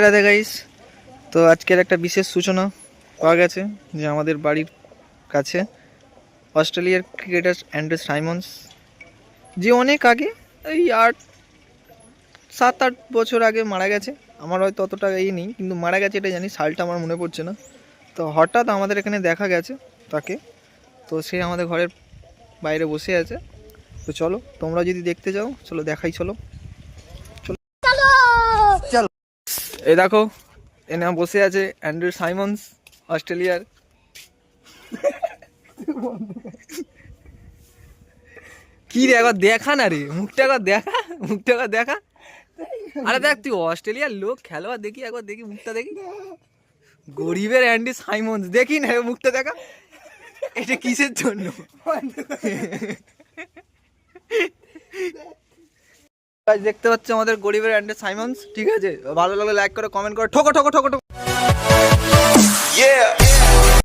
Radhe guys. তো আজকের একটা বিশেষ সূচনা পাওয়া গেছে যে আমাদের বাড়ির কাছে অস্ট্রেলিয়ার ক্রিকেটার অ্যান্ড্রু সাইমন্স, যে অনেক আগে এই 7-8 বছর আগে মারা গেছে। আমার হয়তো অতটা নেই, কিন্তু মারা গেছে এটা জানি, সালটা আমার মনে পড়ছে না। তো হঠাৎ আমাদের এখানে দেখা গেছে তাকে। তো সে আমাদের ঘরের বাইরে বসে আছে। তো চলো, তোমরা যদি দেখতে যাও চলো দেখাই, চলো চলো চলো। এই দেখো, এনে বসে আছে অ্যান্ড্রু সাইমন্স, অস্ট্রেলিয়ার। কি রে, একবার দেখা না রে, মুখটা একবার দেখা, মুখটা একবার দেখা। আরে দেখ, তুই অস্ট্রেলিয়ার লোক, খেলোয়াড়, দেখি একবার, দেখি মুখটা, দেখি গরিবের অ্যান্ডি সাইমন্স, দেখি না মুখটা দেখা। এটা কিসের জন্য? দেখতে পাচ্ছ আমাদের গরিবের অ্যান্ডি সাইমন্স, ঠিক আছে? ভালো লাগলে লাইক করে, কমেন্ট করে, ঠোকো ঠোকো ঠোকো ঠোকো।